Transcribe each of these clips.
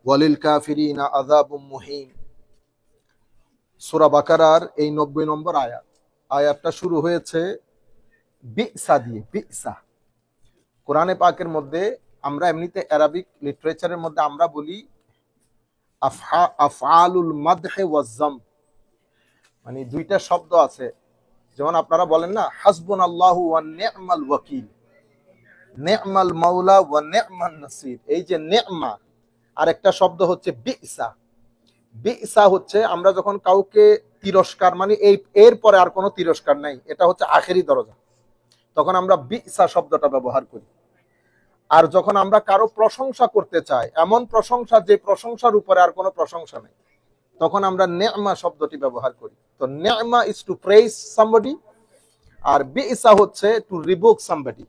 ওয়ালিল কাফিরিনা আযাবুম মুহিন। সূরা বাকারার এই ৯০ নম্বর আয়াতটা শুরু হয়েছে বিসা দিয়ে। বিসা কোরআনে পাকের মধ্যে আমরা এমনিতে অ্যারাবিক লিটারেচারের মধ্যে আমরা বলি আফআলুল মাদহি ওয়াজ যাম, মানে দুইটা শব্দ আছে। যেমন আপনারা বলেন না হাসবুনাল্লাহু ওয়া নি'মাল ওয়াকিল, নি'মাল মাওলা ওয়া নি'মান নাসির। এই যে নি'মা আর একটা শব্দ হচ্ছে বিসা। বিসা হচ্ছে আমরা যখন কাউকে তিরস্কার, মানে এর পরে আর কোনো তিরস্কার নাই, এটা হচ্ছে আখেরি দরজা, তখন আমরা বিসা শব্দটা ব্যবহার করি। আর যখন আমরা কারো প্রশংসা করতে চাই, এমন প্রশংসা যে প্রশংসার উপরে আর কোনো প্রশংসা নেই, তখন আমরা নি'মা শব্দটি ব্যবহার করি। তো নি'মা ইজ টু প্রেইজ সামবডি, আর বিসা হচ্ছে টু রিবুক সামবডি।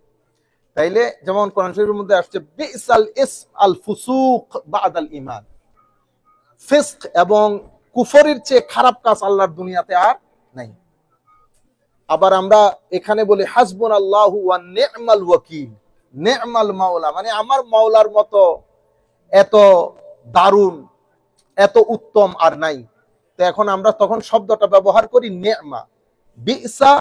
তাইলে যেমন কোরআন শরীফের মধ্যে আসছে বিসাল ইসম আল ফুসুক বাদাল ঈমান, ফিসক এবং কুফরির চেয়ে খারাপ কাজ আল্লাহর দুনিয়াতে আর নাই। আবার আমরা এখানে বলি হাসবুনাল্লাহু ওয়া নি'মাল ওয়াকিল, নি'মাল মাওলা, মানে আমার মাওলার মতো এত দারুণ এত উত্তম আর নাই। তো এখন আমরা তখন শব্দটা ব্যবহার করি নি'মা, বিসা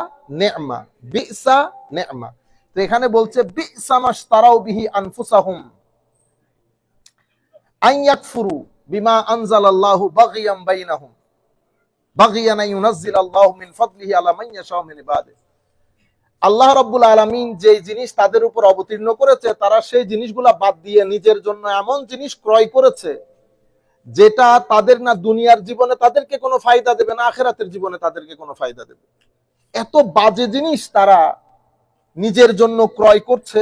নি'মা, বিসা নি'মা। তো এখানে বলছে বিসা মাশতারাউ বিহি আনফুসাহুম আন ইয়াকফুরু বিমা আনজালাল্লাহু বাগিয়াম বাইনাহুম বাগিয়ান ইউনাজ্জিলাল্লাহু মিন ফাদলিহি আলা মান ইয়াশাউ মিন ইবাদিহি। আল্লাহ রাব্বুল আলামিন যে জিনিস তাদের উপর অবতীর্ণ করেছে, তারা সেই জিনিসগুলা বাদ দিয়ে নিজের জন্য এমন জিনিস ক্রয় করেছে যেটা তাদের না দুনিয়ার জীবনে তাদেরকে কোনো ফায়দা দেবে না, আখিরাতের জীবনে তাদেরকে কোনো ফায়দা দেবে। এত বাজে জিনিস তারা নিজের জন্য ক্রয় করছে।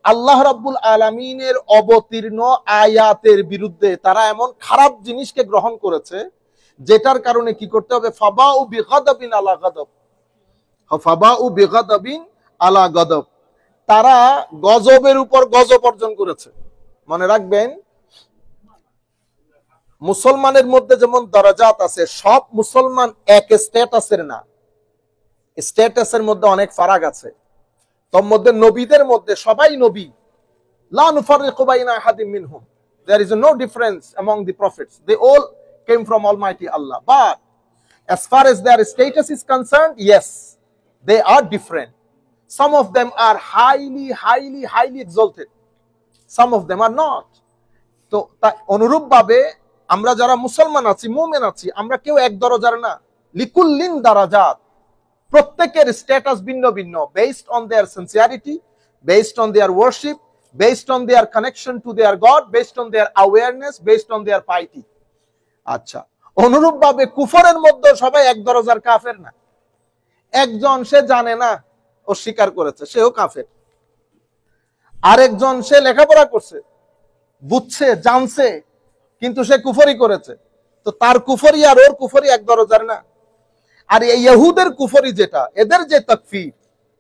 আল্লাহ রাব্বুল আলামিনের অবতীর্ণ আয়াতের বিরুদ্ধে তারা এমন খারাপ জিনিসকে গ্রহণ করেছে, যেটার কারণে কি করতে হবে? ফাবাউ বিগাদাবিন আলা গাদাব, ফাবাউ বিগাদাবিন আলা গাদাব, তারা গজবের উপর গজব অর্জন করেছে। মনে রাখবেন, মুসলমানের মধ্যে যেমন দরজাত আছে, সব মুসলমান এক স্ট্যাটাসের না, স্ট্যাটাসের মধ্যে অনেক ফারাক আছে। তোর মধ্যে নবীদের মধ্যে সবাই নবী, লা নুফাররিকু বাইনা আহাদিম মিনহুম, there is no difference among the prophets, they all came from Almighty Allah, but as far as their status is concerned, yes, they are different. Some of them are highly exalted, some of them are not. তো অনুরূপ ভাবে আমরা যারা মুসলমান আছি, মুমিন আছি, আমরা কেউ এক দরজার না। লিকুল্লিন দারাজাত, প্রত্যেকের স্ট্যাটাস ভিন্ন ভিন্ন, based on their sincerity, based on their worship, based on their connection to their god, based on their awareness, based on their পাইটি। আচ্ছা, অনুরূপ ভাবে কুফরের মধ্যে সবাই এক দরজার কাফের না। একজন সে জানে না, ও স্বীকার করেছে, সেও কাফের। আরেকজন সে লেখাপড়া করছে, বুঝছে, জানছে, কিন্তু সে কুফরি করেছে, তো তার কুফরি আর ওর কুফরি এক দরজার না। আর এই ইহুদের কুফরি যেটা, এদের যে তাকফীর,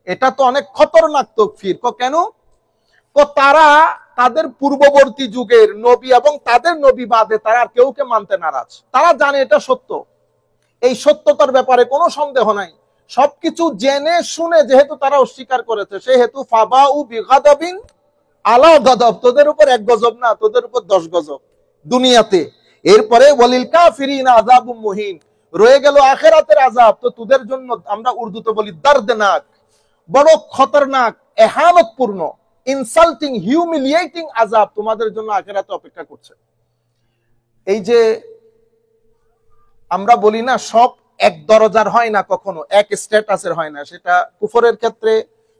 এটা তো অনেক খতরনাক তাকফীর। কেন? তারা তাদের পূর্ববর্তী যুগের নবী এবং তাদের নবী বাদে তারা আর কেউকে মানতে নারাজ। তারা জানে এটা সত্য, এই সত্যতার ব্যাপারে কোনো সন্দেহ নাই। সবকিছু জেনে শুনে যেহেতু তারা অস্বীকার করেছে, সেহেতু ফাবাউ বিগাদাবিন আলা গাদাব, তোদের উপর এক গজব না, তোদের উপর 10 গজব দুনিয়াতে। এরপরে ওয়ালিল কাফিরিনা আযাবুম মুহিন, রয়ে গেল আখিরাতের আযাব। তো তোদের জন্য আমরা উর্দুতে বলি দর্দনাক, বড় খতরনাক, এহানতপূর্ণ, ইনসাল্টিং, হিউমিলিয়েটিং আযাব তোমাদের জন্য আখিরাতে অপেক্ষা করছে। এই যে আমরা বলি না, সব এক দরজার হয় না, কখনো এক স্ট্যাটাসের হয় না। সেটা কুফরের ক্ষেত্রে,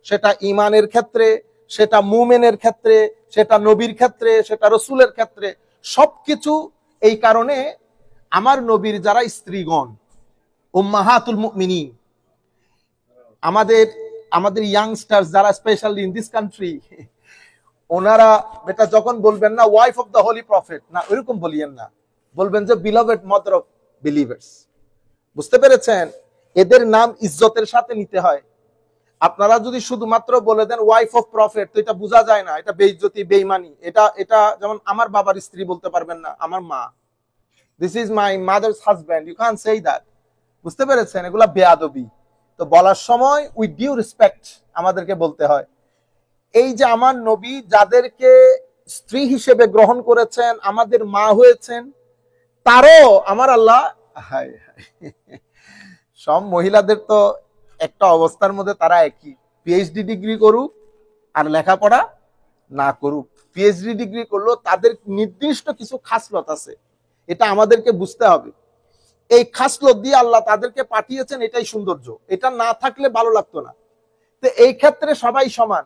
সেটা ঈমানের ক্ষেত্রে, সেটা মুমিনের ক্ষেত্রে, সেটা নবীর ক্ষেত্রে, সেটা রাসূলের ক্ষেত্রে, সবকিছু। এই কারণে আমার নবীর যারা স্ত্রীগণ, উম্মাহাতুল মুমিনিন, আমাদের ইয়াংস্টার্স যারা স্পেশালি ইন দিস কান্ট্রি, ওনারা বেটা যখন বলবেন না wife of the holy prophet, না ওইরকম বলিয়েন না, বলবেন যে বিলভেড মাদার অফ বিলিভার্স। বুঝতে পেরেছেন? এদের নাম ইজ্জতের সাথে নিতে হয়। আপনারা যদি শুধুমাত্র বলে দেন ওয়াইফ অফ প্রফেট, তো এটা বোঝা যায় না, এটা বেইজ্জতি, বেঈমানি। এটা যেমন আমার বাবার স্ত্রী বলতে পারবেন না, আমার মা, this is my mother's husband, you can say that. বুঝতে পেরেছেন? এগুলা বেয়াদবি। তো বলার সময় উইথ ডিউ রেসপেক্ট আমাদেরকে বলতে হয়। এই যে আমার নবী যাদেরকে স্ত্রী হিসেবে গ্রহণ করেছেন, আমাদের মা হয়েছেন, তারও আমার আল্লাহ, হায় হায়, সব মহিলাদের তো একটা অবস্থার মধ্যে তারা একই, পিএইচডি ডিগ্রি করুক আর লেখাপড়া না করুক, পিএইচডি ডিগ্রি করলেও তাদের নির্দিষ্ট কিছু খাসলত আছে, এটা আমাদেরকে বুঝতে হবে। এই খাসলত দিয়ে আল্লাহ তাদেরকে পাঠিয়েছেন, এটাই সৌন্দর্য, এটা না থাকলে ভালো লাগতো না। তো এই ক্ষেত্রে সবাই সমান,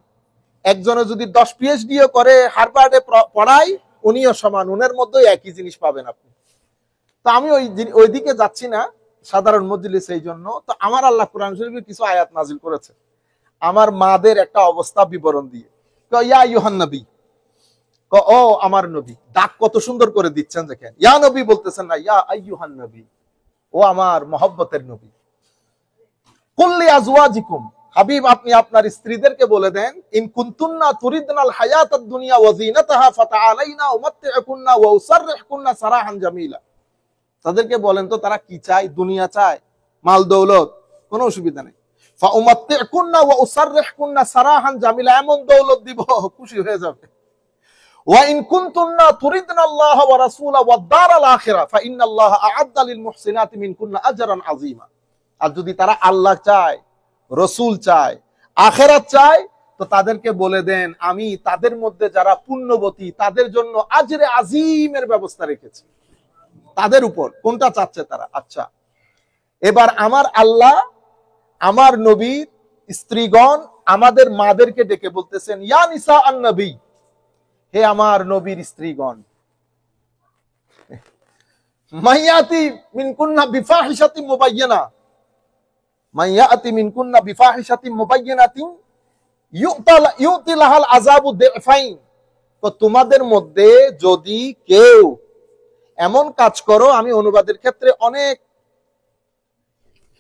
একজনে যদি 10 পিএইচডিও করে, হার্ভার্ডে পড়ায়, উনিও সমান, উনার মধ্যে একই জিনিস পাবেন আপনি। তো আমি ওই দিকে যাচ্ছি না সাধারণ মজলিস, এই জন্য তো আমার আল্লাহ কোরআন শরীফে কিছু আয়াত নাজিল করেছে আমার মাদের একটা অবস্থা বিবরণ দিয়ে। ইয়া আইয়ুহান নবী, ও আমার নবী, ডাক কত সুন্দর করে দিচ্ছেন, দেখেন, ইয়া নবী বলতেছেন না, ইয়া আইয়ুহান নবী, ও আমার মহব্বতের নবী। কুল্লি আজওয়াজিকুম, হাবিব আপনি আপনার স্ত্রীদেরকে বলে দেন, ইন কুনতুন্না তুরিদনাল হায়াতাদ দুনিয়া ওয়া যিনাতাহা ফাতাআলাইনা উমাত্তিউকুন্না ওয়া উসাররিহুকুন্না সারাহান জামিলা। তাদেরকে বলেন তো তারা কি চায়, দুনিয়া চায়, মাল দৌলত, কোনো অসুবিধা নেই। ফা উমাত্তিউকুন্না ওয়া উসাররিহুকুন্না সারাহান জামিলা, এমন দৌলত দিব খুশি হয়ে যাবে। ওয়া ইন কুনতুন্না তুরিদনাল্লাহ ওয়া রাসূলা ওয়াদ দারাল আখিরা ফা ইন্নাল্লাহা আ'আদ্দা লিল মুহসিনাতি মিনকুন্না আজরান আযীমা। আর যদি তারা আল্লাহ চায়, রসুল চায়, আখেরাত চায়, তো তাদেরকে বলে দেন আমি তাদের মধ্যে যারা পুণ্যবতী তাদের জন্য আজরে আজিমের ব্যবস্থা রেখেছি তাদের উপর। কোনটা চাচ্ছে তারা? আচ্ছা, এবার আমার আল্লাহ আমার নবীর স্ত্রীগণ আমাদের মাদেরকে ডেকে বলতেছেন, ইয়া নিসা আন নবী, হে আমার নবীর স্ত্রীগণ, মাইয়াতি মিনকুন্না বিফাহিশাতিন মুবায়্যিনা, মাইয়াতি মিনকুন্না বিফাহিশাতিন মুবায়্যিনাতিন ইউতি লাহাল আযাবু দিফাইন। তো তোমাদের মধ্যে যদি কেউ এমন কাজ করো, আমি অনুবাদের ক্ষেত্রে অনেক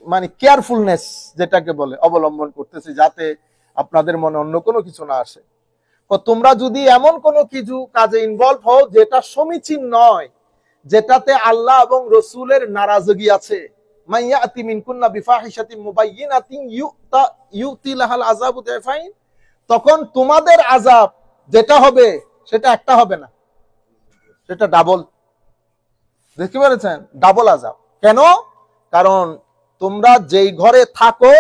মানে কেয়ারফুলনেস যেটাকে বলে অবলম্বন করতেছি, যাতে আপনাদের মনে অন্য কোনো কিছু না আসে। তো তোমরা যদি এমন কোনো কিছু কাজে ইনভলভ হও যেটা সমীচীন নয়, যেটাতে আল্লাহ এবং রসুলের নারাজগি আছে, মাইয়াতি মিনকুন্না বিফাহিশাতিন মুবায়্যিনাতিন ইউতি লাহাল আযাবু দিফাইন, তখন তোমাদের আযাব যেটা হবে সেটা একটা হবে না, সেটা ডাবল। দেখতে পেরেছেন? ডাবল আযাব। কেন? কারণ তোমরা যেই ঘরে থাকো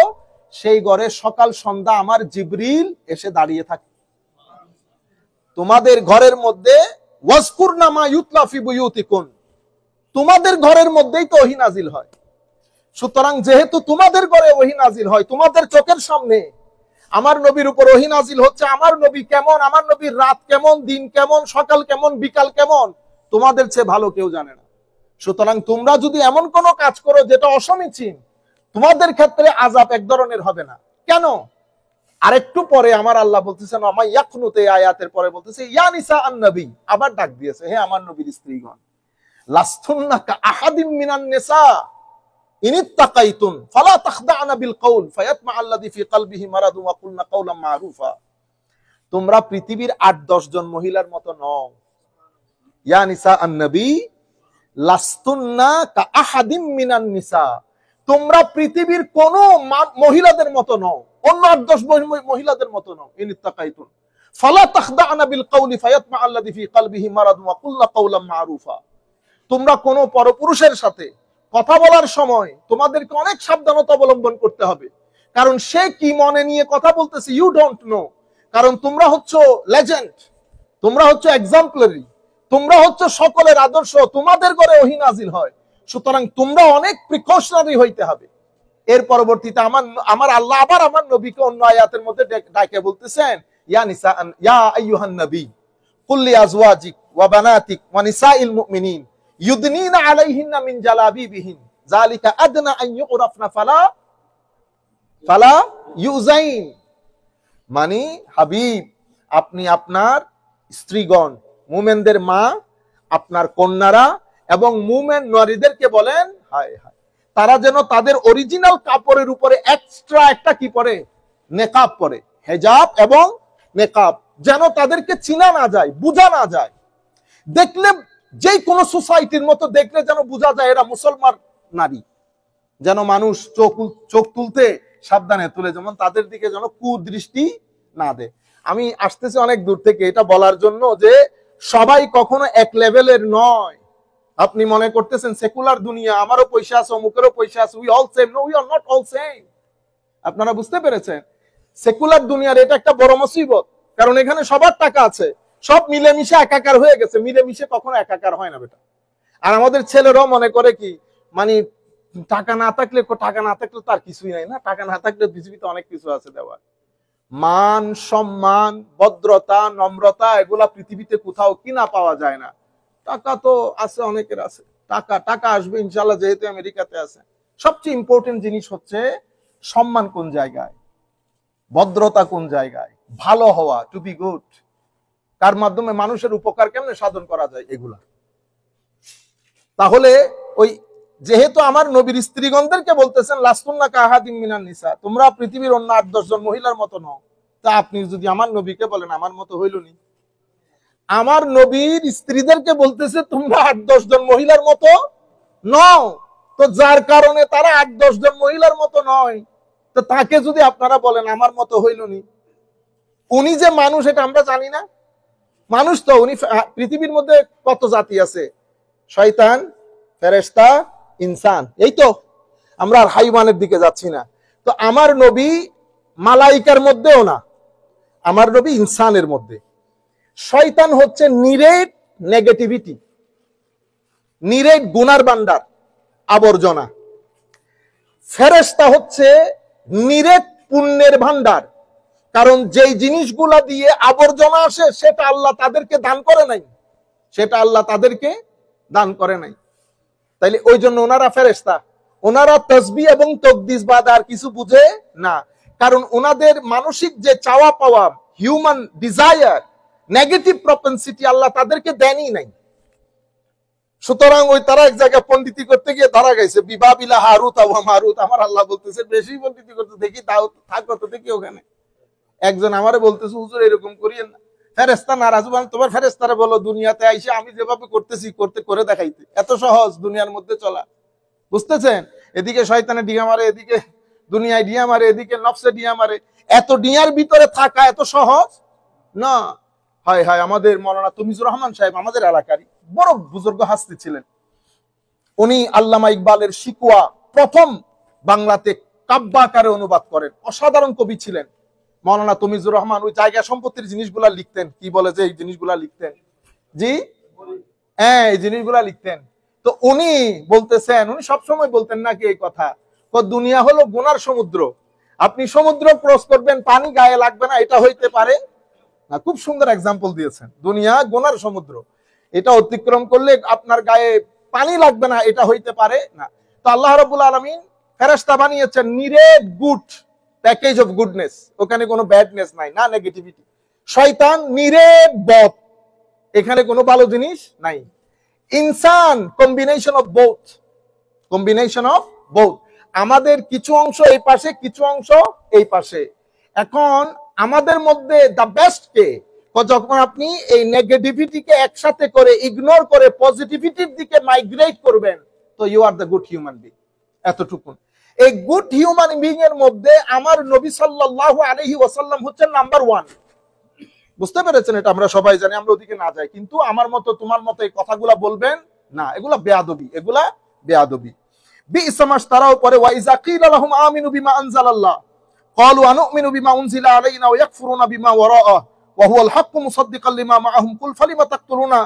সেই ঘরে সকাল সন্ধ্যা আমার জিবরিল এসে দাঁড়িয়ে থাকে। তোমাদের ঘরের মধ্যে ওয়াজকুরনা মা ইউতলা ফি বুয়ুতিকুন, তোমাদের ঘরের মধ্যেই তো ওহী নাজিল হয়। সুতরাং যেহেতু তোমাদের ঘরে ওহী নাজিল হয়, তোমাদের চোখের সামনে আমার নবীর উপর ওহী নাজিল হচ্ছে, আমার নবী কেমন, আমার নবীর রাত কেমন, দিন কেমন, সকাল কেমন, বিকাল কেমন, তোমাদের চেয়ে ভালো কেউ জানে না। সুতরাং তোমরা যদি এমন কোনো কাজ করো যেটা অসমীচীন, তোমাদের ক্ষেত্রে আযাব এক ধরনের হবে না। কেন? আরেকটু পরে আমার আল্লাহ বলতেছেন আমা ইয়াকনুতে, আয়াতের পরে বলতেছে ইয়া নিসা আন নবী, আবার ডাক দিয়েছে, হে আমার নবীর স্ত্রীগণ, লাস্তুন্না কা আহাদিম মিনান নিসা ইনিত্তাকাইতুন ফালা তাখদা'না বিল কওল ফায়াতমা আল্লাযী ফি কলবিহি মারাদুন ওয়া কুলনা কওলাম মারুফা। তোমরা পৃথিবীর 8-10 জন মহিলার মতো নও। ইয়া নিসা আন নবী লাস্তুন্না কা আহাদিম মিনান নিসা, তোমরা পৃথিবীর কোন মহিলাদের মতো নও, অন্য 8-10 মহিলাদের মতো নও। ইনিত্তাকাইতুন ফালা তাখদা'না বিল কওলি ফায়াতমা আল্লাযী ফি কলবিহি মারাদুন ওয়া কুলনা কওলাম মারুফা। তোমরা কোন পরপুরুষের সাথে কথা বলার সময় তোমাদেরকে অনেক সাবধানতা অবলম্বন করতে হবে, কারণ সে কি মনে নিয়ে কথা বলতেছে ইউ ডোন্ট নো। কারণ তোমরা হচ্ছে লেজেন্ড, তোমরা হচ্ছে এক্সাম্পলারি, তোমরা হচ্ছে সকলের আদর্শ, তোমাদের ঘরে ওহী নাজিল হয়। সুতরাং তোমরা অনেক প্রিকশনারি হইতে হবে। এর পরবর্তীতে আমার আল্লাহ আবার আমার নবীকে অন্য আয়াতের মধ্যে ডাকে বলতেছেন, ইয়া নিসা ইয়া আইয়ুহান নবী কুল্লি আজওয়াজিক ওয়া বানাতিক ওয়া নিসাইল মুমিনিন ইউদনিনা আলাইহিন্না মিন জালাবিবিহিন যালিকা আদনা আন ইউরাফনা ফালা ইউজাইন। মানে হাবিব আপনি আপনার স্ত্রীগণ, মুমিনদের মা, আপনার কন্যারা এবং মুমিন নারীদেরকে বলেন, হায় হায়, তারা যেন তাদের অরিজিনাল কাপড়ের উপরে এক্সট্রা একটা কি পরে, নেকাব পরে, হেজাব এবং নেকাব, যেন তাদেরকে চিনা না যায়, বোঝা না যায়। দেখলে যে কোনো সোসাইটির মতো দেখলে যেন বোঝা যায় এরা মুসলমান নারী, যেন মানুষ চোখ তুলতে সাবধানে তুলে, যেমন তাদের দিকে যেন কুদৃষ্টি না দেয়। আমি আসতেছি অনেক দূর থেকে এটা বলার জন্য যে সবাই কখনো এক লেভেলের নয়। আপনি মনে করতেছেন সেকুলার দুনিয়া, আমারও পয়সা আছে, অমুকেরও পয়সা আছে, we all same. No, we are not all same. আপনারা বুঝতে পেরেছেন? সেকুলার দুনিয়ার এটা একটা বড় মুসিবত, কারণ এখানে সবার টাকা আছে, সব মিলেমিশে একাকার হয়ে গেছে। মিলেমিশে কখনো একাকার হয় না বেটা। আর আমাদের ছেলেরাও মনে করে কি, মানে টাকা না থাকলে তার কিছুই নাই। না, টাকা না থাকলে পৃথিবীতে অনেক কিছু আছে দেওয়ার। মান সম্মান, ভদ্রতা, নম্রতা, এগুলা পৃথিবীতে কোথাও কিনা পাওয়া যায় না। টাকা তো আছে, অনেকের আছে টাকা, টাকা আসবে ইনশাল্লাহ, যেহেতু আমেরিকাতে আছে। সবচেয়ে ইম্পর্টেন্ট জিনিস হচ্ছে সম্মান কোন জায়গায়, ভদ্রতা কোন জায়গায়, ভালো হওয়া, টু বি গুড, কার মাধ্যমে মানুষের উপকার কেমনে সাধন করা যায়, এগুলা। তাহলে ওই যেহেতু আমার নবীর স্ত্রীগণদেরকে বলতেছেন লাস্তুন্না কাহাদিম মিনান নিসা, তোমরা পৃথিবীর অন্য 8-10 জন মহিলার মতো নও, তা আপনি যদি আমার নবীকে বলেন আমার মতো হইলনি। আমার নবীর স্ত্রীদেরকে বলতেছে তোমরা 8-10 জন মহিলার মতো নও, তো যার কারণে তারা 8-10 জন মহিলার মতো নয়, তো তাকে যদি আপনারা বলেন আমার মতো হইলনি, উনি যে মানুষ এটা আমরা জানি না? মানুষ তো উনি, পৃথিবীর মধ্যে কত জাতি আছে? শয়তান, ফেরেশতা, ইনসান, এই তো। আমরা আর হাইওয়ানের দিকে যাচ্ছি না। তো আমার নবী মালাইকার মধ্যেও না, আমার নবী ইনসানের মধ্যে। শয়তান হচ্ছে নিরেট নেগেটিভিটি, নিরেট গুনার ভান্ডার, আবর্জনা। ফেরেশতা হচ্ছে নিরেট পুণ্যের ভান্ডার, কারণ যেই জিনিসগুলা দিয়ে আবর্জনা আসে সেটা আল্লাহ তাদেরকে দান করে নাই, সেটা আল্লাহ তাদেরকে দান করে নাই। তাইলে ওই জন্য ওনারা ফেরেশতা, ওনারা তাসবিহ এবং তাকদীস বাদ আর কিছু বুঝে না, কারণ ওনাদের মানসিক যে চাওয়া পাওয়া, হিউম্যান ডিজায়ার, নেগেটিভ প্রপেন্সিটি আল্লাহ তাদেরকে দেনই নাই। সুতরাং ওই তারা এক জায়গায় পণ্ডিতি করতে গিয়ে ধরা গেছে, বিবাবিলা হারুত ওয়া মারুত। আমার আল্লাহ বলতেছে বেশি পণ্ডিতি করতে দেখি, তাও থাকো তো দেখি ওখানে। একজন আমারে বলতেছে হুজুর এরকম করিয়েন না, ফেরেশতা নারাজ। তোমার ফেরেশতারে বলো দুনিয়াতে আইসে আমি যেভাবে করতেছি করে দেখাইতে। এত সহজ দুনিয়ার মধ্যে চলা, বুঝতেছেন? এদিকে শয়তানে ডিয়া মারে, এদিকে দুনিয়ায় ডিয়া মারে, এদিকে নফসে ডিয়া মারে। এত ডিয়ার ভিতরে থাকা এত সহজ না। হায় হায়, আমাদের মৌলানা তমিজুর রহমান সাহেব আমাদের এলাকারই বড় বুজুর্গ হাস্তি ছিলেন। উনি আল্লামা ইকবালের শিকওয়া প্রথম বাংলাতে কাব্যাকারে অনুবাদ করেন। অসাধারণ কবি ছিলেন মৌলানা তমিজুর রহমান। ওই জায়গা সম্পত্তির জিনিসগুলা লিখতেন, কি বলে যে এই জিনিসগুলা লিখতেন, জি হ্যাঁ এই জিনিসগুলা লিখতেন। তো উনি বলতেছেন, উনি সবসময় বলতেন নাকি এই কথা, দুনিয়া হলো গুনার সমুদ্র, আপনি সমুদ্র ক্রস করবেন পানি গায়ে লাগবে না, এটা হইতে পারে না। খুব সুন্দর এক্সাম্পল দিয়েছেন, দুনিয়া গুনার সমুদ্র, এটা অতিক্রম করলে আপনার গায়ে পানি লাগবে না, এটা হইতে পারে না। তো আল্লাহ রাব্বুল আলামিন ফেরেশতা বানিয়েছেন নিরেট গুড প্যাকেজ অফ গুডনেস, ওখানে কোনো ব্যাডনেস নাই, না নেগেটিভিটি। শয়তান নিরেট বদ, এখানে কোনো ভালো জিনিস নাই। ইনসান combination of both, combination of both. আমাদের কিছু অংশ এই পাশে, কিছু অংশ এই পাশে। এখন আমাদের মধ্যে দ্য বেস্ট কে? যখন আপনি এই নেগেটিভিটিকে একসাথে করে ইগনোর করে পজিটিভিটির দিকে মাইগ্রেট করবেন, তো you are the good human being. এতটুকু। এই গুড হিউম্যান বিং এর মধ্যে আমার নবী সাল্লাল্লাহু আলাইহি ওয়াসাল্লাম হচ্ছেন নাম্বার 1। বুঝতে পেরেছেন? এটা আমরা সবাই জানি, আমরা ওদিকে না যাই। কিন্তু আমার মতো তোমার মতো এই কথাগুলা বলবেন না, এগুলা বেয়াদবি, এগুলা বেয়াদবি। বিইসামাস তারাও পরে ওয়া ইযা কিলা লাহুম আমিনু বিমা আনজালাল্লাহ ক্বালু আনুমিনু বিমা উনজিলা আলাইনা ওয়া ইয়াকফুরুনা বিমা ওয়ারাআ ওয়া হুয়াল হাক্কু মুসাদ্দিকাল লিমা মাআহুম কুল ফালিমা তাকতুলুনা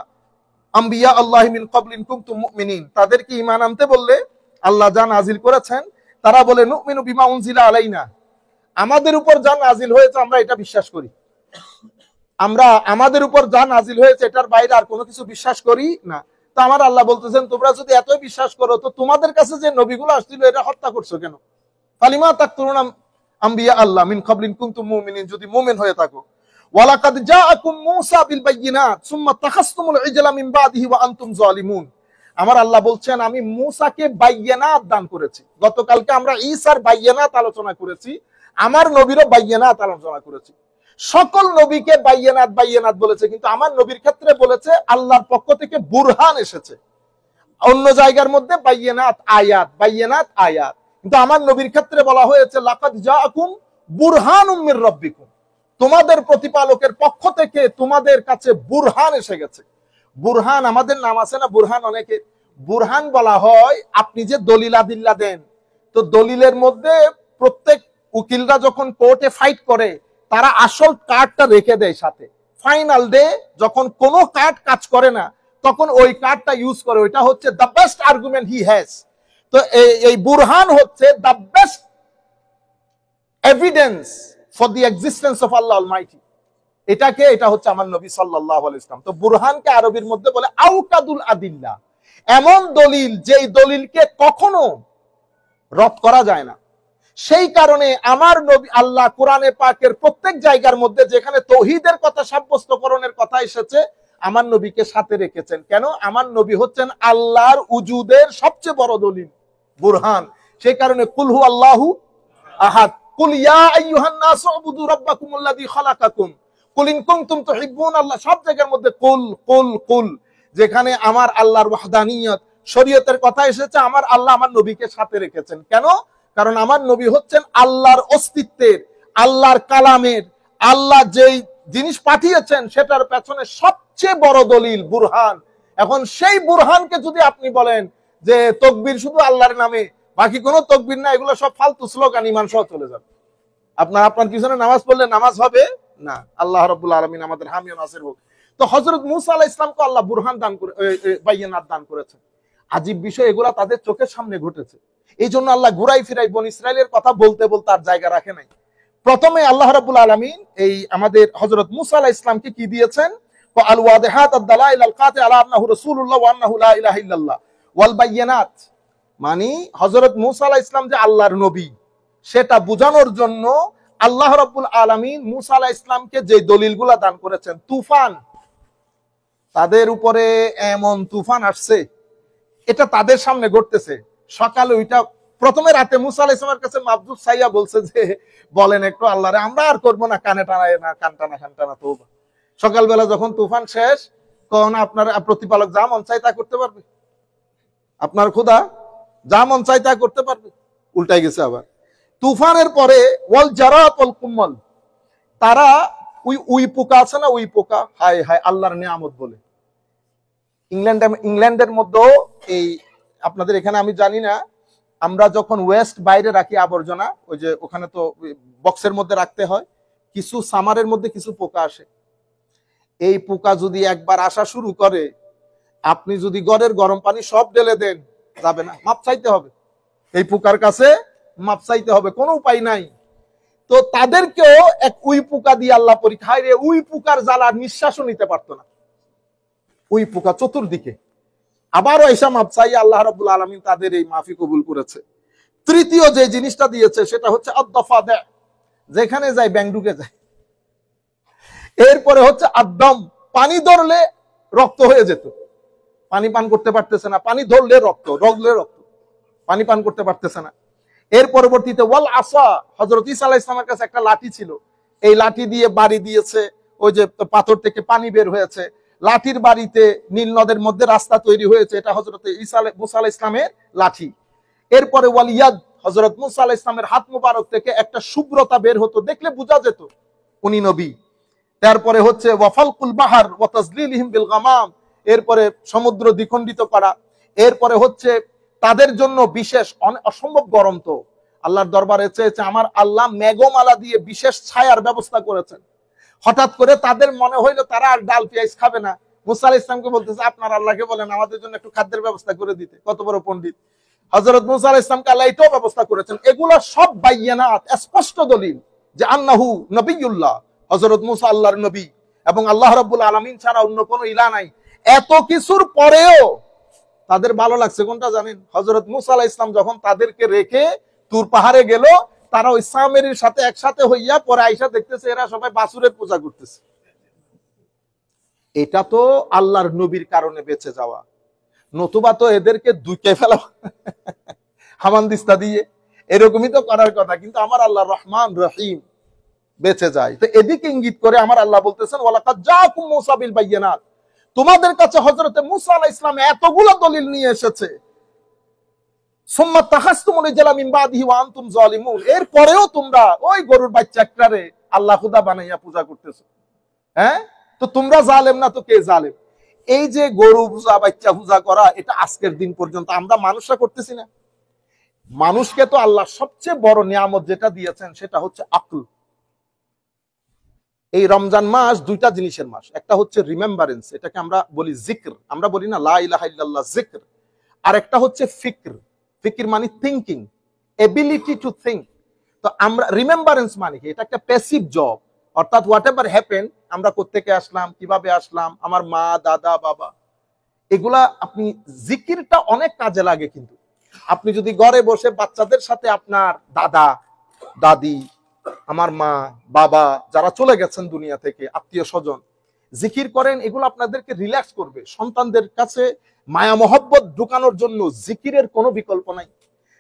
আম্বিয়া আল্লাহি মিন ক্বাবলি ইন কুনতুম মুমিনিন। তাদেরকে ঈমান আনতে বললে আল্লাহ যা নাজিল করেছেন, তারা বলে নুমিনু বিমা উনজিলা আলাইনা, আমাদের উপর যা নাজিল হয়েছে আমরা এটা বিশ্বাস করি, আমরা আমাদের উপর যা নাজিল হয়েছে এটার বাইরে আর কোনো কিছু বিশ্বাস করি না। তো আমার আল্লাহ বলতেছেন তোমরা যদি এতই বিশ্বাস করো, তো তোমাদের কাছে যে নবীগুলো আসছিল এটা হত্যা করছো কেন? ফালিমা তাকতুলুনা আম্বিয়া আল্লাহ মিন ক্বাবলি ইন কুনতুম মুমিনিন, যদি মুমিন হয়ে থাকো। ওয়ালাকাদ জাআকুম মূসা বিল বায়িনাত সুম্মা তাখাসতুমুল ইজলা মিন বাদিহি ওয়া আনতুম যালিমুন। আমার আল্লাহ বলছেন আমি মূসাকে বায়িনাত দান করেছি। গতকালকে আমরা ঈসার বায়িনাত আলোচনা করেছি, আমার নবীরও বায়িনাত আলোচনা করেছি। সকল নবীকে বায়িনাত বায়িনাত বলেছে, কিন্তু আমার নবীর ক্ষেত্রে বলেছে আল্লাহর পক্ষ থেকে বুরহান এসেছে। অন্য জায়গার মধ্যে বায়িনাত আয়াত, বায়িনাত আয়াত, কিন্তু আমার নবীর ক্ষেত্রে বলা হয়েছে লাকাদ জাআকুম বুরহানুম মির রাব্বিকুম, তোমাদের প্রতিপালকের পক্ষ থেকে তোমাদের কাছে বুরহান এসে গেছে। বুরহান, আমাদের নাম আছে না বুরহান, অনেকে বুরহান বলা হয় আপনি যে দলিল আদিল্লা দেন, তো দলিলের মধ্যে প্রত্যেক উকিলরা যখন কোর্টে ফাইট করে তারা আসল কার্ডটা রেখে দেয় সাথে, ফাইনাল ডে যখন কোনো কার্ড কাজ করে না তখন ওই কার্ডটা ইউজ করে, ওইটা হচ্ছে the best argument he has. তো এই বুরহান হচ্ছে the best evidence for the existence of Allah Almighty. এটা হচ্ছে আমার নবী সাল্লাল্লাহু আলাইহি ওয়াসাল্লাম। তো বুরহানকে আরবির মধ্যে বলে আউকাদুল আদিল্লা, এমন দলিল যেই দলিলকে কখনো রদ করা যায় না। সেই কারণে আমার নবী আল্লাহ কোরআনে পাকের প্রত্যেক জায়গার মধ্যে যেখানে তৌহিদের কথা সাব্যস্তকরণের কথা এসেছে আমার নবীকে সাথে রেখেছেন। কেন? আমার নবী হচ্ছেন আল্লাহর উজুদের সবচেয়ে বড় দলিল, বুরহান। সেই কারণে কুল হু আল্লাহু আহাদ, কুল ইয়া আইয়ুহান নাসু উবুদু রাব্বাকুমুল্লাযী খালাকাকুম, কুল ইন কুনতুম তুহিব্বুনাল্লাহ, সব জায়গার মধ্যে কুল কুল কুল। যেখানে আমার আল্লাহর ওয়াহদানিয়ত শরীয়তের কথা এসেছে আমার আল্লাহ আমার নবীকে সাথে রেখেছেন। কেন? কারণ আমার নবী হচ্ছেন আল্লাহর অস্তিত্বের, আল্লাহর কালামের, আল্লাহ যেই জিনিস পাঠিয়েছেন সেটার পেছনে সবচেয়ে বড় দলিল বুরহান। এখন সেই বুরহানকে যদি আপনি বলেন যে তাকবীর শুধু আল্লাহর নামে, বাকি কোনো তাকবীর না, এগুলো সব ফালতু স্লোগান, ঈমান সহ চলে যাবে। আপনার পিছনে নামাজ পড়লে নামাজ হবে না। আল্লাহ রাব্বুল আলামিন আমাদের হামি ও নাসির হোক। তো হযরত মূসা আলাইহিস সালামকে আল্লাহ বুরহান দান করে, বাইয়িনাত দান করেছেন। আজীব বিষয়, এগুলা তাদের চোখের সামনে ঘটেছে। এই জন্য আল্লাহ ঘুরাই ফিরাই বনি ইসরাইলের কথা বলতে বলতে আর জায়গা রাখে নাই। প্রথমে আল্লাহ রাব্বুল আলামিন এই আমাদের হযরত মূসা আলাইহিস সালামকে কি দিয়েছেন? আল ওয়াদিহাত আদ-দালাইল আল-কাতি আলা আন্নাহু রাসূলুল্লাহ ওয়া আন্নাহু লা ইলাহা ইল্লাল্লাহ ওয়াল বায়িনাত, মানে হযরত মূসা আলাইহিস সালাম যে আল্লাহর নবী সেটা বোঝানোর জন্য আল্লাহ রাব্বুল আলামিন মূসা আলাইহিস সালামকে যে দলিলগুলা দান করেছেন। তুফান, তাদের উপরে এমন তুফান আসছে, এটা তাদের সামনে ঘটতেছে। সকালে ওইটা প্রথমে রাতে মূসা আলাইহিস সালামের কাছে মাবদুদ সাইয়া বলছে যে বলেন একটু আল্লাহরে, আমরা আর করবো না কানে টানায় না, কান টানা তওবা। সকালবেলা যখন তুফান শেষ, তখন আপনার প্রতিপালক যা মন চাই তা করতে পারবে? আপনার খোদা যা মন চাই তা করতে পারবে? উল্টাই গেছে আবার। তুফানের পরে ওয়াল জারাত ওয়াল কুম্মল, তারা উই পোকা আছে না, উই পোকা, হায় হায় আল্লাহর নিয়ামত বলে। ইংল্যান্ডের মধ্যেও এই আপনাদের এখানে আমি জানি না, আমরা যখন ওয়েস্ট বাইরে রাখি আবর্জনা, ওই যে ওখানে তো বক্সের মধ্যে রাখতে হয়, কিছু সামারের মধ্যে কিছু পোকা আসে। এই পোকা যদি একবার আসা শুরু করে, আপনি যদি ঘরের গরম পানি সব ঢেলে দেন যাবে না, মাপ চাইতে হবে। এই পোকার কাছে মাপ চাইতে হবে, কোনো উপায় নাই। তো তাদেরকেও এক উই পোকা দিয়ে আল্লাহ পরীক্ষা, রে উই পোকার জ্বালার নিঃশ্বাসও নিতে পারতো না, উই পোকা চতুর্দিকে। আবারও এসা মাপ চাই, আল্লাহ রাব্বুল আলামিন তাদের এই মাফি কবুল করেছে। তৃতীয় যে জিনিসটা দিয়েছে সেটা হচ্ছে আদ-দাফাদা, যেখানে যায় ব্যাং ঢুকে যায়। এরপরে হচ্ছে আদম, পানি ধরলে রক্ত হয়ে যেত, পানি পান করতে পারতেছে না, পানি ধরলে রক্ত, পানি পান করতে পারতেছে না। এর পরবর্তীতে ওয়াল আসা, হযরত ঈসা আলাইহিস সালামের কাছে একটা লাঠি ছিল, এই লাঠি দিয়ে বাড়ি দিয়েছে, ওই যে পাথর থেকে পানি বের হয়েছে, লাঠির বাড়িতে নীল নদের মধ্যে রাস্তা তৈরি হয়েছে, এটা হযরত মূসা আলাইহিস সালামের লাঠি। এরপরে ওয়াল ইয়াদ, হযরত মূসা আলাইহিস সালামের হাত মুবারক থেকে একটা শুভ্রতা বের হতো, দেখলে বোঝা যেত উনি নবী। তারপরে হচ্ছে ওয়াফালকুল বাহার ওয়া তাজলিলিহিম বিল গামাম, এরপরে সমুদ্র দ্বিখণ্ডিত করা। এরপরে হচ্ছে তাদের জন্য বিশেষ অসম্ভব গরম, তো আল্লাহর দরবারে চেয়েছে, আমার আল্লাহ মেঘমালা দিয়ে বিশেষ ছায়ার ব্যবস্থা করেছেন। হঠাৎ করে তাদের মনে হইলো তারা আর ডাল পেঁয়াজ খাবে না, মূসা আলাইহিস সালামকে বলতেছে আপনার আল্লাহকে বলেন আমাদের জন্য একটু খাদ্যের ব্যবস্থা করে দিতে। কত বড় পণ্ডিত হযরত মূসা আলাইহিস সালামকে আল্লাহ এটাও ব্যবস্থা করেছেন। এগুলো সব বাইয়ানাত, স্পষ্ট দলিল যে আন্নাহু নবিয়ুল্লাহ, হযরত মূসা আল্লাহর নবী এবং আল্লাহ রাব্বুল আলামিন ছাড়া অন্য কোনো ইলাহ নাই। এত কিছুর পরেও তাদের ভালো লাগছে কোনটা জানেন? হযরত মূসা আলাইহিস সালাম যখন তাদেরকে রেখে তুর পাহাড়ে গেল, তারা ওই সামেরির সাথে একসাথে হইয়া পরে আইসা দেখতেছে এরা সবাই বাছুরের পূজা করতেছে। এটা তো আল্লাহর নবীর কারণে বেঁচে যাওয়া, নতুবা তো এদেরকে দুইকে ফেলা হামানদিস্তা দিয়ে, এরকমই তো করার কথা। কিন্তু আমার আল্লাহ রহমান রহিম, বেঁচে যায়। তো এদিকে ইঙ্গিত করে আমার আল্লাহ বলতেছেন ওয়ালাকাদ জাআকুম মূসা বিল বায়িনাত, তোমাদের কাছে হযরত মূসা আলাইহিস সালাম এতগুলো দলিল নিয়ে এসেছে। সুম্মা তাখাসতুমুল ইজলা মিন বাদিহি ওয়া আনতুম যালিমুন, এরপরেও তোমরা ওই গরুর বাচ্চা একটারে আল্লাহ খুদা বানাইয়া পূজা করতেছো। হ্যাঁ, তো তোমরা জালেম না তো কে জালেম? এই যে গরু পূজা, বাচ্চা পূজা করা, এটা আজকের দিন পর্যন্ত আমরা মানুষরা করতেছি না। মানুষকে তো আল্লাহ সবচেয়ে বড় নিয়ামত যেটা দিয়েছেন সেটা হচ্ছে আকল। এই রমজান মাস দুইটা জিনিসের মাস, একটা হচ্ছে রিমেম্বারেন্স, এটাকে আমরা বলি জিক্র, আমরা বলি না লা ইলাহা ইল্লাল্লাহ জিক্র। আর একটা হচ্ছে ফিক্র। ফিক্র মানে থিঙ্কিং, এবিলিটি টু থিঙ্ক। তো আমরা রিমেম্বারেন্স মানে কি, এটা একটা প্যাসিভ জব, অর্থাৎ হোয়াট এভার হ্যাপেন, আমরা কোত্থেকে আসলাম, কিভাবে আসলাম, আমার মা, দাদা, বাবা, এগুলা আপনি জিকিরটা অনেক কাজে লাগে। কিন্তু আপনি যদি ঘরে বসে বাচ্চাদের সাথে আপনার দাদা, দাদি, আমার মা, বাবা যারা চলে গেছেন দুনিয়া থেকে, আত্মীয় স্বজন, জিকির করেন, এগুলো আপনাদেরকে রিল্যাক্স করবে। সন্তানদের কাছে মায়া মহব্বত ঢুকানোর জন্য জিকিরের কোনো বিকল্প নাই।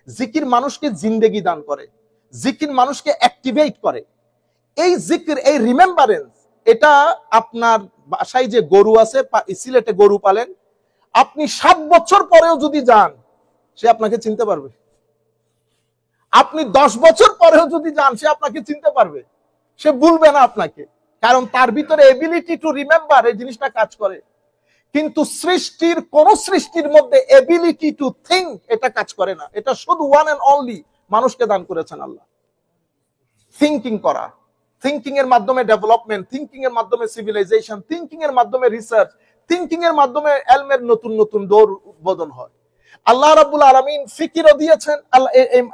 জিকির মানুষকে জিন্দেগি দান করে, জিকির মানুষকে অ্যাক্টিভেট করে। এই জিকির, এই রিমেম্বারেন্স, এটা আপনার বাসায় যে গরু আছে, সিলেটে গরু পালেন, আপনি 7 বছর পরেও যদি যান, সে আপনাকে চিনতে পারবে। আপনি 10 বছর পরেও যদি যান, সে আপনাকে চিনতে পারবে, সে ভুলবে না আপনাকে, কারণ তার ভিতরে এবিলিটি টু রিমেম্বার এই জিনিসটা কাজ করে। কিন্তু সৃষ্টির কোন সৃষ্টির মধ্যে এবিলিটি টু থিঙ্ক এটা কাজ করে না। এটা শুধু ওয়ান এন্ড অনলি মানুষকে দান করেছেন আল্লাহ। থিঙ্কিং করা, থিঙ্কিং এর মাধ্যমে ডেভেলপমেন্ট, থিঙ্কিং এর মাধ্যমে সিভিলাইজেশন, থিঙ্কিং এর মাধ্যমে রিসার্চ, থিঙ্কিং এর মাধ্যমে এলমের নতুন নতুন দৌর উদ্বোধন হয়। আল্লাহ রাব্বুল আলামিন ফিকিরও দিয়েছেন।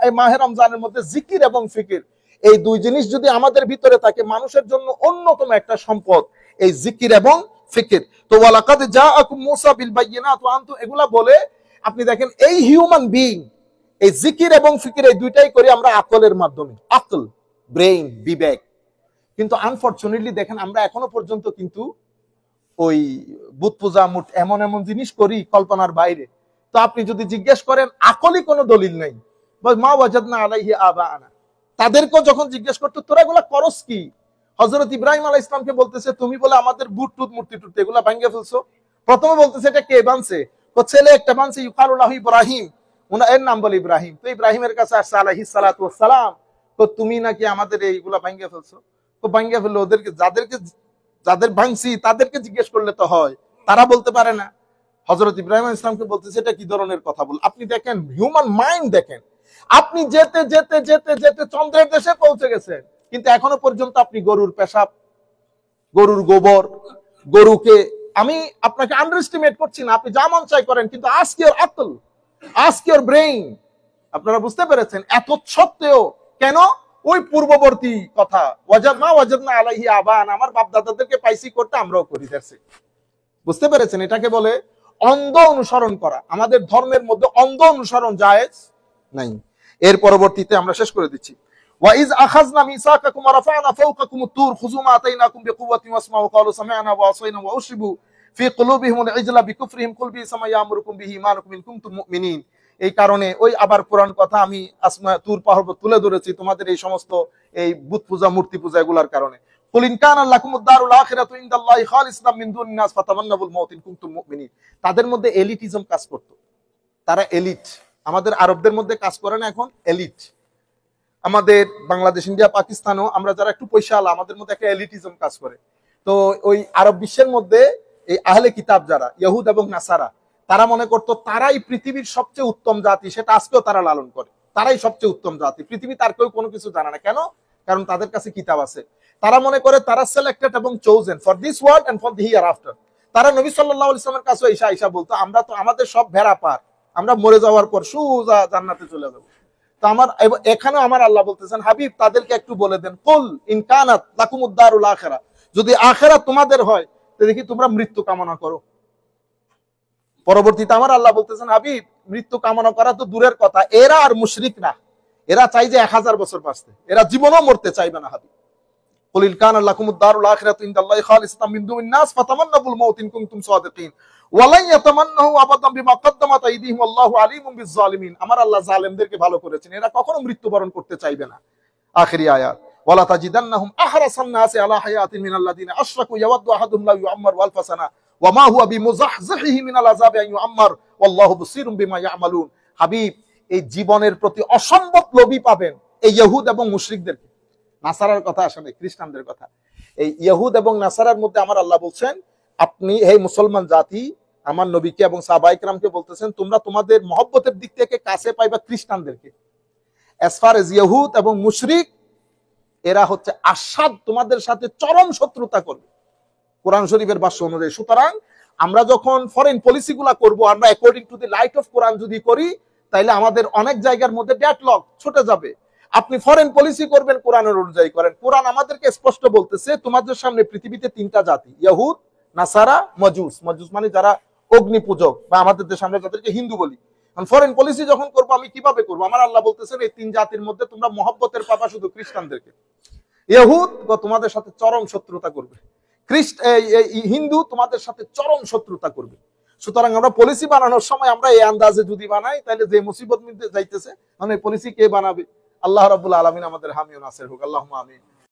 এই মাহে রমজানের মধ্যে জিকির এবং ফিকির, এই দুই জিনিস যদি আমাদের ভিতরে থাকে, মানুষের জন্য অন্যতম একটা সম্পদ এই জিকির এবং ফিকির। তো ওয়ালাকাদ জাআকুম মূসা বিল বাইয়িনাত ওয়া আনতুম, এগুলা বলে আপনি দেখেন এই হিউম্যান বিইং এই জিকির এবং ফিকির এই দুইটাই করি আমরা আকলের মাধ্যমে, আকল, ব্রেইন, বিবেক। কিন্তু আনফরচুনেটলি দেখেন আমরা এখনো পর্যন্ত কিন্তু ওই বুত পূজা, এমন এমন জিনিস করি কল্পনার বাইরে। তো আপনি যদি জিজ্ঞেস করেন, আকলি কোনো দলিল নেই, মা ওয়াজাদনা আলাইহি আবাআনা, তাদেরকেও যখন জিজ্ঞেস করতো তোরা এগুলা করস কি, হযরত ইব্রাহিম আলাইহিস সালামকে বলতেছে তুমি বলে আমাদের বুট টুত মূর্তি টুত এগুলা ভাঙিয়ে ফেলছো। প্রথমে বলতেছে এটা কে বানছে, ও ছেলে একটা বানছে, ইউকালু লাহু ইব্রাহিম, এর নাম বলে ইব্রাহিম। তো ইব্রাহিমের কাছে আসছে আলাইহিস সালাতু ওয়াস সালাম, তো তুমি নাকি আমাদের এইগুলা ভাঙিয়ে ফেলছো। তো ভাঙিয়ে ফেললো, ওদেরকে যাদের ভাঙছি তাদেরকে জিজ্ঞেস করলে তো হয়, তারা বলতে পারে না। হযরত ইব্রাহিম আলাইহিস সালামকে বলতেছে এটা কি ধরনের কথা বল। আপনি দেখেন হিউম্যান মাইন্ড, দেখেন আপনি যেতে যেতে যেতে যেতে চন্দ্রের দেশে পৌঁছে গেছেন, কিন্তু এখনো পর্যন্ত আপনি গরুর পেশাব, গরুর গোবর, গরুকে, আমি আপনাকে আন্ডারএস্টিমেট করছি না, আপনি যা মন চাই করেন, কিন্তু আজকে ওর আকল, আজকে ওর ব্রেইন, আপনারা বুঝতে পেরেছেন। এত সত্ত্বেও কেন ওই পূর্ববর্তী কথা, ওয়াজাদনা আলাইহি আবান, আমার বাপ দাদাদেরকে পাইছি করতে আমরাও করি। বুঝতে পেরেছেন, এটাকে বলে অন্ধ অনুসরণ করা। আমাদের ধর্মের মধ্যে অন্ধ অনুসরণ জায়েজ নাই। এর পরবর্তীতে আমরা শেষ করে দিচ্ছি, ওয়াইজ আখাযনা মিসাকাকুম ওয়া রাফা'না ফাওকাকুমুত তুর খুযু মা আতাইনাকুম বিকুওয়াতিন ওয়াসমাউ ক্বালু সামি'না ওয়া আসাইনা ওয়া উশরিবু ফি কুলুবিহিমুল ইজলা বিকুফরিহিম কুল বি'সা মা ইয়া'মুরুকুম বিহি ঈমানুকুম ইন কুনতুম মুমিনিন। এই কারণে ওই আবার পুরান কথা আমি আসমা তুর পাহাড় তুলে ধরেছি তোমাদের এই সমস্ত এই বুত পূজা, মূর্তি পূজা এগুলার কারণে। কুল ইন কানা লাকুমুদ দারুল আখিরাতু ইনদাল্লাহি খালিসাতাম মিন দুনিন নাস ফাতামান্নাবুল মাউত ইন কুনতুম মুমিনিন। তাদের মধ্যে এলিটিজম কাজ করত, তারা এলিট। আমাদের আরবদের মধ্যে কাজ করে না এখন এলিট। আমাদের বাংলাদেশ, ইন্ডিয়া, পাকিস্তানও আমরা যারা একটু পয়সাওয়ালা, আমাদের মধ্যে একটা এলিটিজম কাজ করে। তো ওই আরব বিশ্বের মধ্যে এই আহলে কিতাব যারা ইহুদ এবং নাসারা, তারা মনে করতো তারাই পৃথিবীর সবচেয়ে উত্তম জাতি, সেটা আজকেও তারা লালন করে। তারাই সবচেয়ে উত্তম জাতি, পৃথিবী তার কেউ কোনো কিছু জানে না। কেন? কারণ তাদের কাছে কিতাব আছে। তারা মনে করে তারা সিলেক্টেড এবং chosen for this world and for the hereafter. তারা নবী সাল্লাল্লাহু আলাইহি ওয়াসাল্লামের কাছে ঈশা বলতো আমরা তো আমাদের সব ভেড়া পার, আমরা মরে যাওয়ার পর সোজা জান্নাতে চলে যাব। তো এখানে আমার আল্লাহ বলতেছেন হাবিব তাদেরকে একটু বলে দেন, কুল ইন কানাত লাকুমুদ দারুল আখিরা, যদি আখিরাত তোমাদের হয় তো দেখি তোমরা মৃত্যু কামনা করো। পরবর্তীতে আমার আল্লাহ বলতেছেন হাবিব মৃত্যু কামনা করা তো দূরের কথা, এরা আর মুশরিক না, এরা চাই যে 1000 বছর বাঁচতে, এরা জীবনও মরতে চাইবে না। হাবিব কুল ইন কানা লাকুমুদ দারুল আখিরাতু ইনদাল্লাহি খালিসাতাম মিন দুনিন নাস ফাতামান্নাবুল মাউত ইন কুনতুম সাদিকিন ওয়ালা ইয়াতামান্নাহু আবাদান বিমা ক্বাদ্দামাত আইদিহিম আল্লাহু আলিমুম বিজ জালিমিন। আমার আল্লাহ জালেমদেরকে ভালো করেছেন, এরা কখনো মৃত্যুবরণ করতে চাইবে না। আখিরি আয়াত, ওয়ালা তাজিদান্নাহুম আহরাসান নাসি আলা হায়াতিন মিনাল্লাযিনা আশরাকু ইয়াওয়াদ্দু আহাদুহুম লাউ ইউআম্মারু আলফা সানা ওয়া মা হুয়া বিমুযাহযাহিহি মিনাল আযাবি আন ইউআম্মার ওয়াল্লাহু বাসীরুম বিমা ইয়ামালুন। হাবিব এই জীবনের প্রতি অসম্ভব লোভী পাবেন এই ইহুদ এবং মুশরিকদেরকে। নাসারার কথা আসে নাই, খ্রিস্টানদের কথা। এই ইহুদ এবং নাসারার মধ্যে আমার আল্লাহ বলছেন, আপনি হে মুসলমান জাতি আমার নবীকে এবং সাহাবায়ে কেরামকে বলতেছেন, তোমরা তোমাদের মহব্বতের দিক থেকে কাছে পাইবা খ্রিস্টানদেরকে। অ্যাজ ফার এজ ইহুদ এবং মুশরিক, এরা হচ্ছে আসাদ তোমাদের সাথে চরম শত্রুতা করবে কোরআন শরীফের ভাষ্য অনুযায়ী। সুতরাং আমরা যখন ফরেন পলিসি গুলা করবো, আমরা according to the light of Quran যদি করি, তাইলে আমাদের অনেক জায়গার মধ্যে ডেডলক ছুটে যাবে। আপনি ফরেন পলিসি করবেন কোরআনের অনুযায়ী করেন। কোরআন আমাদেরকে স্পষ্ট বলতেছে, তোমাদের সামনে পৃথিবীতে তিনটা জাতি, ইহুদ, নাসারা, মজুস। মজুস মানে যারা অগ্নি পূজক, বা আমাদের দেশে আমরা যাদেরকে হিন্দু বলি। ফরেন পলিসি যখন করবো, আমি কিভাবে করবো? আমার আল্লাহ বলতেছেন, এই তিন জাতির মধ্যে তোমরা মহব্বতের পাবা শুধু খ্রিস্টানদেরকে। ইহুদ তোমাদের সাথে চরম শত্রুতা করবে, হিন্দু তোমাদের সাথে চরম শত্রুতা করবে। সুতরাং আমরা পলিসি বানানোর সময় আমরা এই আন্দাজে যদি বানাই, তাহলে যে মুসিবত মিলতে যাইতেছে, মানে পলিসি কে বানাবে? আল্লাহ রাব্বুল আলামিন আমাদের হামি ও নাসির হোক, আল্লাহুম্মা আমিন।